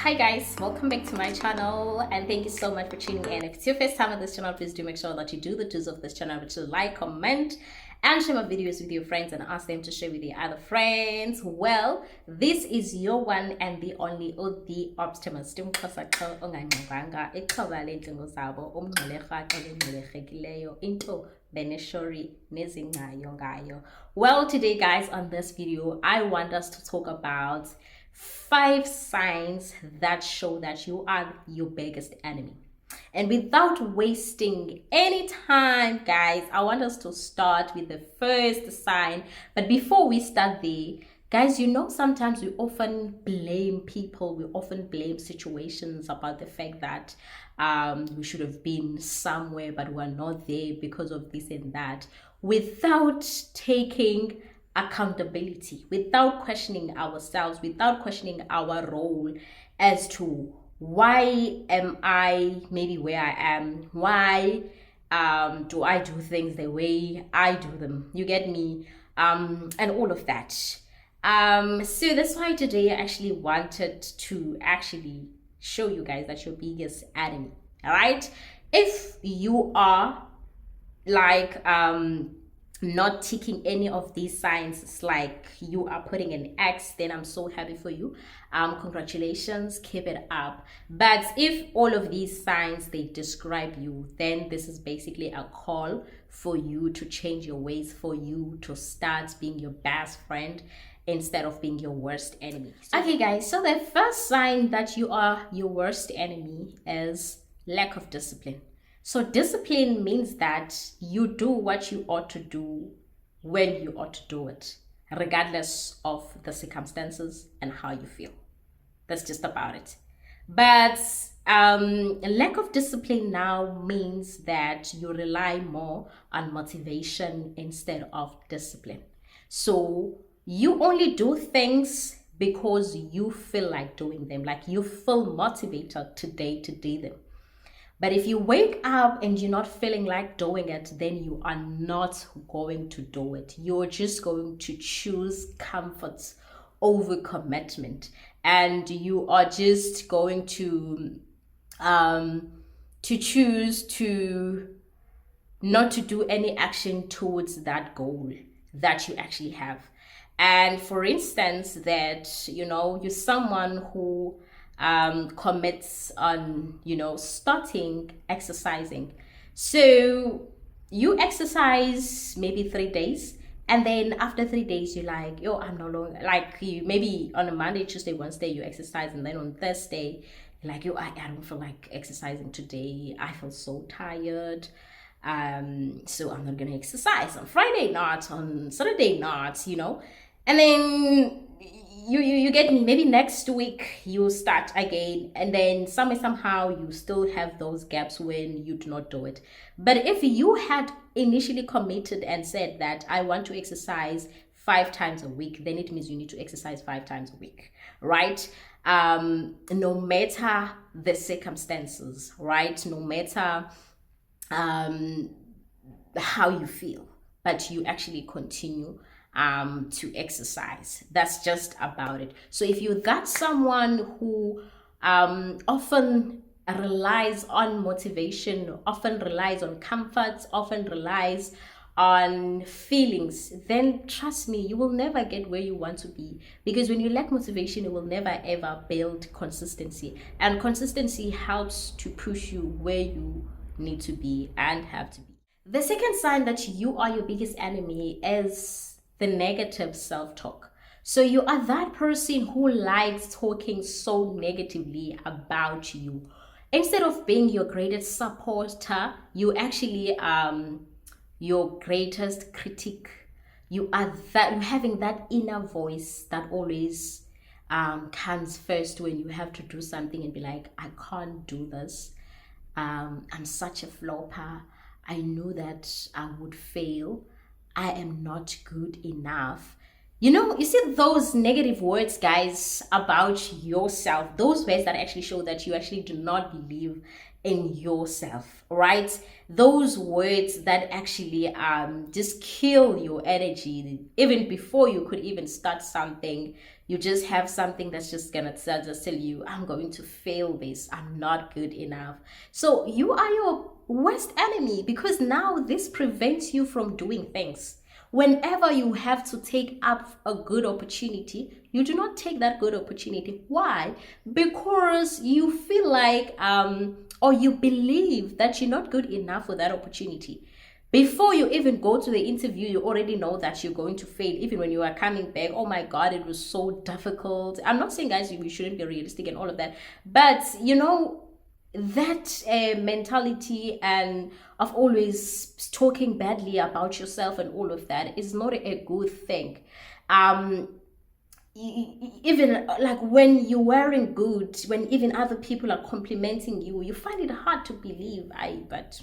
Hi guys, welcome back to my channel and thank you so much for tuning in. If it's your first time on this channel, please do make sure that you do the do's of this channel, which is like, comment and share my videos with your friends and ask them to share with your other friends. Well, this is your one and the only the Optimus into Beneshori nezingayo ngayo. Well, today guys, on this video I want us to talk about 5 signs that show that you are your biggest enemy. And without wasting any time, guys, I want us to start with the first sign. But before we start there, guys, you know, sometimes we often blame people, we often blame situations about the fact that we should have been somewhere, but we're not there because of this and that, without taking accountability, without questioning ourselves, without questioning our role as to why am I maybe where I am, why do I do things the way I do them, you get me, and all of that. So that's why today I actually wanted to actually show you guys that your biggest enemy. All right, if you are like not ticking any of these signs, it's like you are putting an X, then I'm so happy for you. Congratulations, keep it up. But if all of these signs they describe you, then this is basically a call for you to change your ways, for you to start being your best friend instead of being your worst enemy. Okay guys, so the first sign that you are your worst enemy is lack of discipline. So discipline means that you do what you ought to do when you ought to do it, regardless of the circumstances and how you feel. That's just about it. But lack of discipline now means that you rely more on motivation instead of discipline. So you only do things because you feel like doing them, like you feel motivated today to do them. But if you wake up and you're not feeling like doing it, then you are not going to do it. You're just going to choose comfort over commitment. And you are just going to choose to not to do any action towards that goal that you actually have. And for instance, that, you know, you're someone who commits on, you know, starting exercising. So you exercise maybe 3 days, and then after 3 days you're like, yo, I'm no longer, like, you maybe on a Monday, Tuesday, Wednesday you exercise, and then on Thursday you're like, yo, I don't feel like exercising today, I feel so tired, so I'm not gonna exercise on Friday, not on Saturday, not, you know. And then you get me, maybe next week you start again, and then somehow you still have those gaps when you do not do it. But if you had initially committed and said that I want to exercise 5 times a week, then it means you need to exercise 5 times a week, right? No matter the circumstances, right? No matter how you feel, but you actually continue to exercise. That's just about it. So if you got someone who often relies on motivation, often relies on comfort, often relies on feelings, then trust me, you will never get where you want to be, because when you lack motivation, you will never ever build consistency, and consistency helps to push you where you need to be and have to be. The second sign that you are your biggest enemy is the negative self-talk. So you are that person who likes talking so negatively about you. Instead of being your greatest supporter, you actually your greatest critic. You are that, having that inner voice that always comes first when you have to do something and be like, I can't do this. I'm such a flopper. I know that I would fail. I am not good enough. You know, you see those negative words, guys, about yourself, those words that actually show that you actually do not believe in yourself, right? Those words that actually just kill your energy even before you could even start something. You just have something that's just gonna just tell you, I'm going to fail this, I'm not good enough. So you are your worst enemy, because now this prevents you from doing things. Whenever you have to take up a good opportunity, you do not take that good opportunity. Why? Because you feel like or you believe that you're not good enough for that opportunity. Before you even go to the interview, you already know that you're going to fail. Even when you are coming back, oh my God, it was so difficult. I'm not saying, guys, we shouldn't be realistic and all of that, but you know, that mentality and of always talking badly about yourself and all of that is not a good thing. Even like when you're wearing good, when even other people are complimenting you, you find it hard to believe, but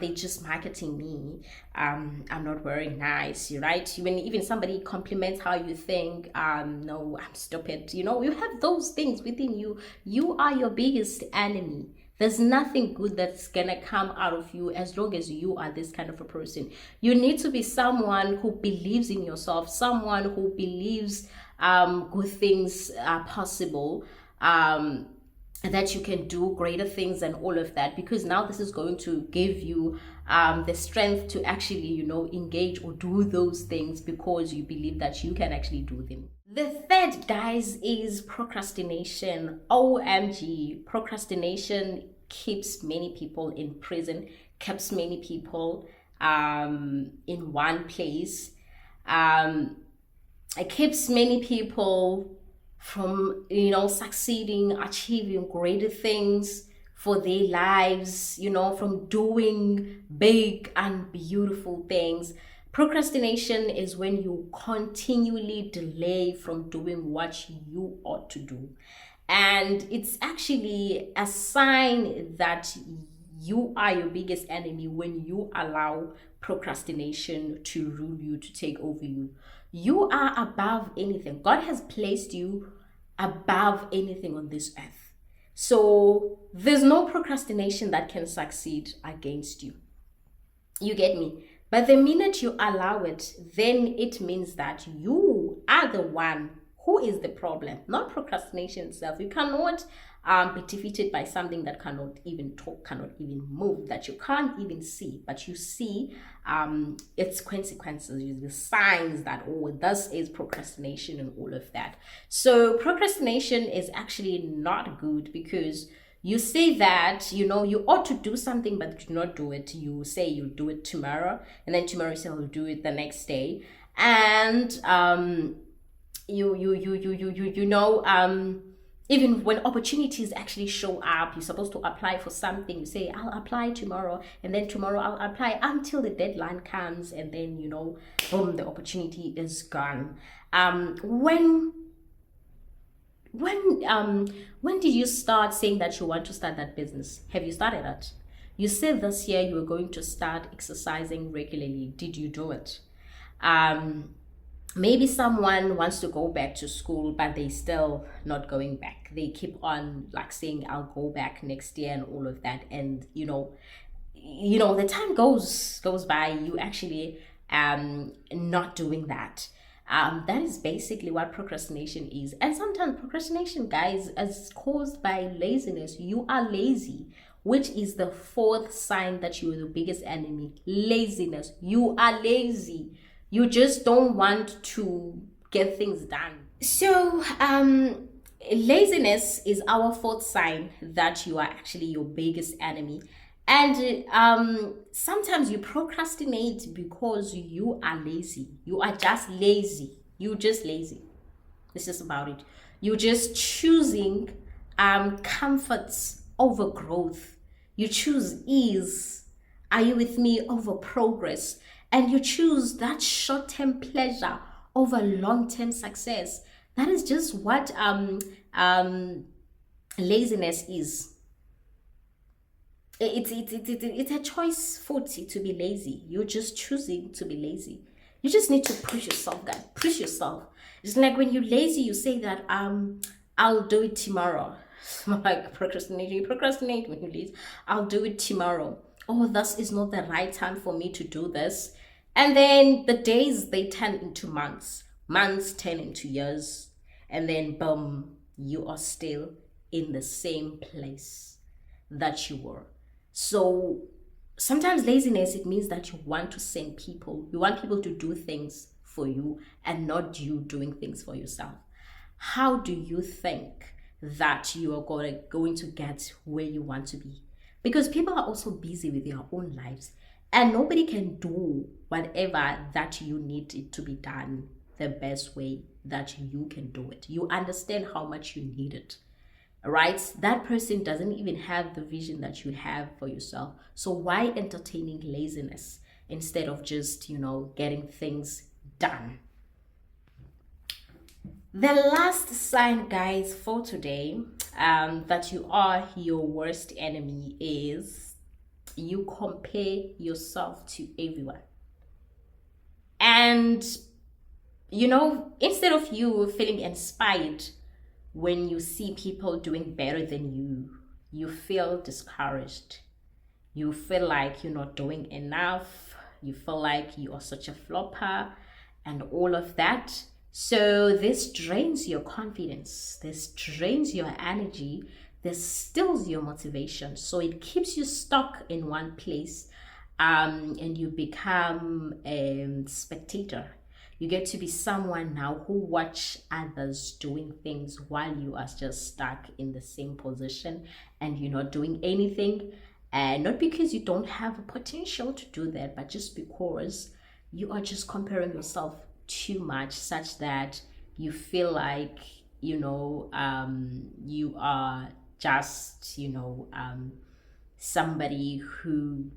they just marketing me, I'm not wearing nice, right? When even somebody compliments how you think, no, I'm stupid, you know, you have those things within you. You are your biggest enemy. There's nothing good that's gonna come out of you as long as you are this kind of a person. You need to be someone who believes in yourself, someone who believes good things are possible, that you can do greater things and all of that, because now this is going to give you the strength to actually, you know, engage or do those things because you believe that you can actually do them. The third, guys, is procrastination. OMG, procrastination keeps many people in prison, keeps many people in one place. It keeps many people from, you know, succeeding, achieving greater things for their lives, you know, from doing big and beautiful things. Procrastination is when you continually delay from doing what you ought to do. And it's actually a sign that you are your biggest enemy when you allow procrastination to rule you, to take over you. You are above anything. God has placed you above anything on this earth. So there's no procrastination that can succeed against you. You get me? But the minute you allow it, then it means that you are the one who is the problem, not procrastination itself. You cannot be defeated by something that cannot even talk, cannot even move, that you can't even see, but you see its consequences, the signs that, oh, this is procrastination and all of that. So procrastination is actually not good, because you say that, you know, you ought to do something, but you do not do it. You say you'll do it tomorrow, and then tomorrow you say you'll do it the next day. And even when opportunities actually show up, you're supposed to apply for something, you say, I'll apply tomorrow, and then tomorrow I'll apply until the deadline comes, and then, you know, boom, the opportunity is gone. When did you start saying that you want to start that business? Have you started it? You said this year you were going to start exercising regularly. Did you do it? Maybe someone wants to go back to school, but they still not going back. They keep on like saying, I'll go back next year and all of that. And you know, the time goes by, you actually not doing that. That is basically what procrastination is. And sometimes procrastination, guys, is caused by laziness. You are lazy, which is the fourth sign that you are the biggest enemy. Laziness. You are lazy. You just don't want to get things done. So laziness is our fourth sign that you are actually your biggest enemy. And sometimes you procrastinate because you are lazy. You are just lazy. You're just lazy. This is about it. You're just choosing comforts over growth. You choose ease. Are you with me? Over progress. And you choose that short-term pleasure over long-term success. That is just what laziness is. It's a choice to be lazy. You're just choosing to be lazy. You just need to push yourself, guys. Push yourself. It's like when you're lazy, you say that I'll do it tomorrow. Like procrastination. You procrastinate when you lazy. I'll do it tomorrow. Oh, this is not the right time for me to do this. And then the days, they turn into months. Months turn into years. and then boom, you are still in the same place that you were. So sometimes laziness, it means that you want to send people, you want people to do things for you and not you doing things for yourself. How do you think that you are going to get where you want to be? Because people are also busy with their own lives, and nobody can do whatever that you need it to be done the best way that you can do it. You understand how much you need it, right? That person doesn't even have the vision that you have for yourself. So why entertaining laziness instead of just, getting things done? The last sign, guys, for today, that you are your worst enemy is you compare yourself to everyone. And, instead of you feeling inspired when you see people doing better than you, you feel discouraged. You feel like you're not doing enough. You feel like you are such a flopper and all of that. So this drains your confidence, this drains your energy, this stills your motivation. So it keeps you stuck in one place, and you become a spectator. You get to be someone now who watch others doing things while you are just stuck in the same position and you're not doing anything. And not because you don't have a potential to do that, but just because you are just comparing yourself too much, such that you feel like you are just somebody who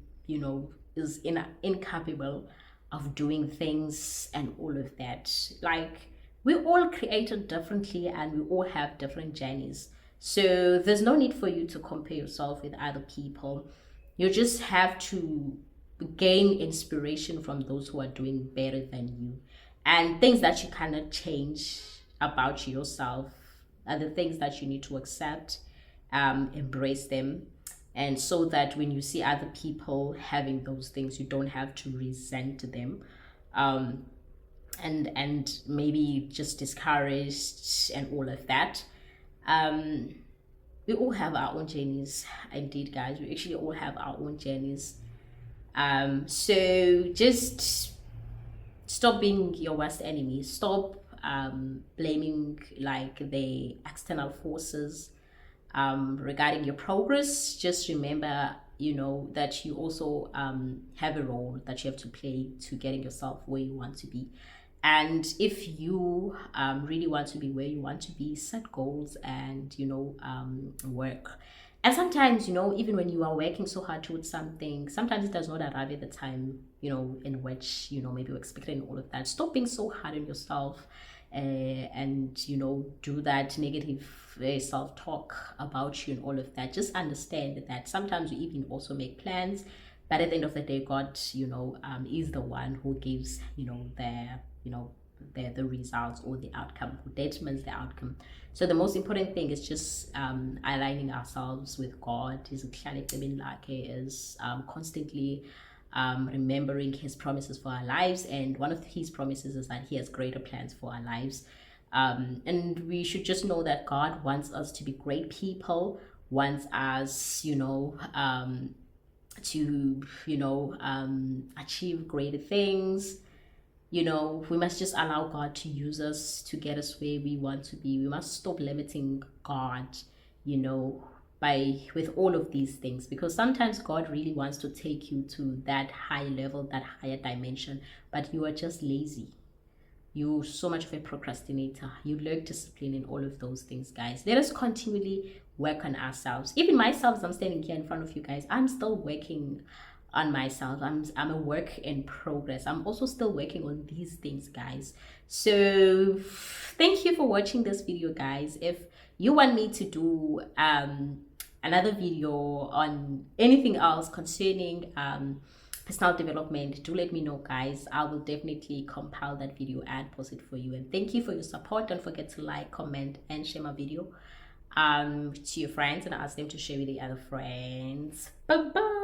is incapable of doing things and all of that. Like, we're all created differently and we all have different journeys, so there's no need for you to compare yourself with other people. You just have to gain inspiration from those who are doing better than you. And things that you cannot change about yourself are the things that you need to accept, embrace them. And so that when you see other people having those things, you don't have to resent them, and maybe just discouraged and all of that. We all have our own journeys. Indeed, guys, we actually all have our own journeys. So just stop being your worst enemy. Stop blaming like the external forces regarding your progress. Just remember, that you also have a role that you have to play to getting yourself where you want to be. And if you really want to be where you want to be, set goals and work. And sometimes, even when you are working so hard towards something, sometimes it does not arrive at the time, in which, maybe you're expecting all of that. Stop being so hard on yourself, and, do that negative self-talk about you and all of that. Just understand that sometimes we even also make plans, but at the end of the day, God, is the one who gives, the results or the outcome, who determines the outcome. So the most important thing is just aligning ourselves with God. Is constantly remembering his promises for our lives, and one of his promises is that he has greater plans for our lives. And we should just know that God wants us to be great people, wants us to achieve greater things. We must just allow God to use us to get us where we want to be. We must stop limiting God, with all of these things, because sometimes God really wants to take you to that high level, that higher dimension, but you are just lazy. You're so much of a procrastinator. You lack discipline in all of those things, guys. Let us continually work on ourselves. Even myself, as I'm standing here in front of you guys, I'm still working on myself. I'm a work in progress. I'm also still working on these things, guys. So thank you for watching this video, guys. If you want me to do another video on anything else concerning personal development, do let me know, guys. I will definitely compile that video and post it for you. And thank you for your support. Don't forget to like, comment, and share my video to your friends, and ask them to share with the other friends. Bye bye.